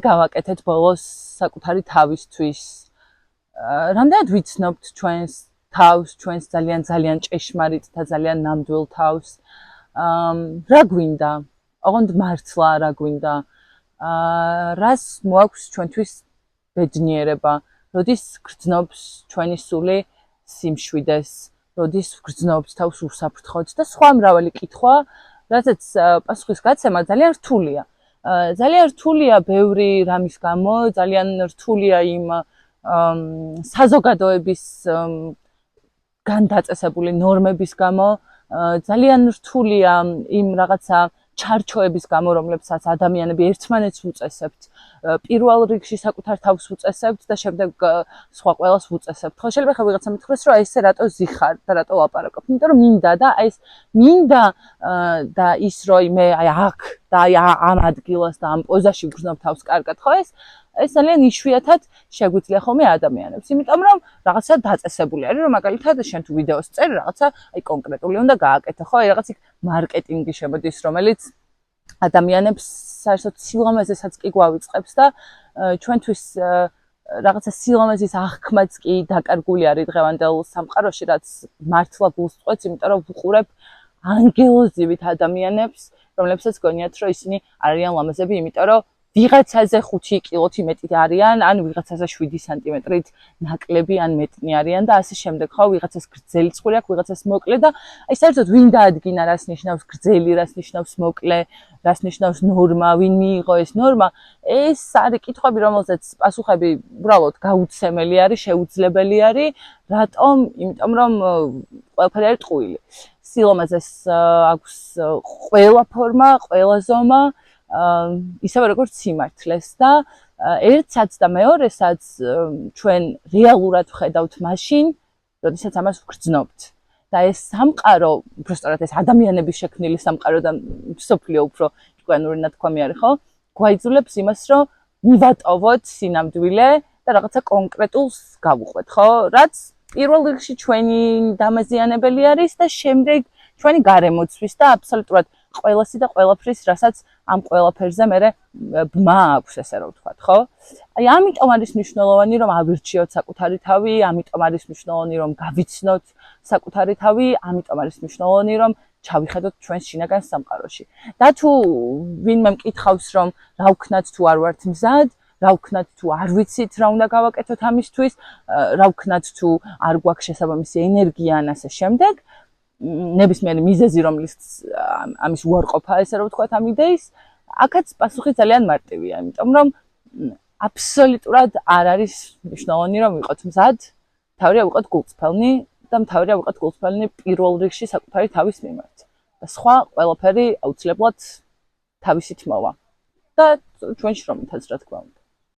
გავაკეთეთ ბოლოს საკუთარი თავისთვის. რამდენად ვიცნობთ ჩვენს თავს, ჩვენს ძალიან ჭეშმარიტ და ძალიან ნამდვილ თავს. რა გვინდა? ოღონდ მართლა რა გვინდა? რას მოაქვს ჩვენთვის ბედნიერება? როდის გრძნობს ჩვენი სული სიმშვიდეს, როდის გრძნობს თავს უსაფრთხოდ და სხვა მრავალი კითხვა, რაზეც პასუხის გაცემა ძალიან რთულია. ძალიან რთულია ბევრი რამის გამო, ძალიან რთულია იმ საზოგადოების განდაწესებული ნორმების გამო, ძალიან რთულია იმ რაღაცა ჩარჩოების გამო, რომლებსაც ადამიანები ერთმანეთს უწესებთ, პირველ რიგში საკუთარ თავს უწესებთ და შემდეგ სხვა ყველას უწესებთ. ხო, შეიძლება ხა ვიღაცა მითხრას, რომ აი ესე რატო ზიხარ და რატო ლაპარაკობ? იმიტომ რომ მინდა და აი ეს მინდა და ის რომ მე აი აქ და აი ამ ადგილას და ამ პოზაში ვგრძნობ თავს კარგად, ხო ეს ძალიან იშვიათად შეგვიძლია ხოლმე ადამიანებს. იმიტომ რომ რაღაცა დაწესებული არის, რომ მაგალითად შენ თუ ვიდეოს წერ რაღაცა აი კონკრეტული უნდა გააკეთო, ხო? აი რაღაც იქ მარკეტინგი შემოდის, რომელიც ადამიანებს საერთოდ სილამაზესაც კი გვავიწყებს და ჩვენთვის რაღაცა სილამაზის აღქმაც კი დაკარგული არის დღევანდელ სამყაროში, რაც მართლა გულს წყვეტს, იმიტომ რომ ვუყურებ ანგელოზივით ადამიანებს, რომლებსაც გონიათ, რომ ისინი არიან ლამაზები, იმიტომ რომ ვიღაცაზე 5 კილოთი მეტი არიან, ან ვიღაცაზე 7 სანტიმეტრით ნაკლები ან მეტნი არიან და ასე შემდეგ, ხო, ვიღაცას გრძელი წყური აქვს, ვიღაცას მოკლე და აი საერთოდ ვინ დაადგინა რას ნიშნავს გრძელი, რას ნიშნავს მოკლე, რას ნიშნავს ნორმა, ვინ მიიღო ეს ნორმა? ეს არის კითხვები, რომელზეც პასუხები უბრალოდ გაუცემელი არის, შეუძლებელი არის. რატომ? იმიტომ რომ ყველაფერი არის ტყუილი. სილამაზეს აქვს ყველა ფორმა, ყველა ზომა, ისევე როგორც სიმართლეს და ერთსაც და მეორესაც ჩვენ რეალურად ვხედავთ მაშინ, როდესაც ამას ვგრძნობთ. და ეს სამყარო, უბრალოდ ეს ადამიანების შექმნილი სამყარო და მსოფლიო უფრო ჭკვიანური ნათქვამი არის, ხო? გვაიძულებს იმას, რომ მივატოვოთ სინამდვილე და რაღაცა კონკრეტულს გავუყვეთ, ხო? რაც პირველ რიგში ჩვენი დამაზიანებელი არის და შემდეგ ჩვენი გარემოცვის და აბსოლუტურად ყველასი და ყველაფრის, რასაც ამ ყველაფერზე მე ბმა აქვს, ესე რომ ვთქვათ, ხო? აი ამიტომ არის მნიშვნელოვანი, რომ ავირჩიოთ საკუთარი თავი, ამიტომ არის მნიშვნელოვანი, რომ გავიცნოთ საკუთარი თავი, ამიტომ არის მნიშვნელოვანი, რომ ჩავიხედოთ ჩვენს შინაგან სამყაროში. და თუ ვინმე მკითხავს, რომ რა ვქნათ თუ არ ვართ მზად, რა ვქნათ თუ არ ვიცით რა უნდა გავაკეთოთ ამისთვის, რა ვქნათ თუ არ გვაქვს შესაბამისი ენერგია ან ასე შემდეგ, ნებისმიერი მიზეზი, რომლის ამის უარყოფა, ესე რომ ვთქვათ, ამ იდეის, აქაც პასუხი ძალიან მარტივია, იმიტომ რომ აბსოლუტურად არ არის მნიშვნელოვანი, რომ ვიყოთ მზად, თავია ვიყოთ გულწრფელნი და თავია ვიყოთ გულწრფელნი პირველ რიგში საკუთარი თავის მიმართ. და სხვა ყველაფერი აუცილებლად თავისით მოვა. და ჩვენ შრომითაც, რა თქმა უნდა.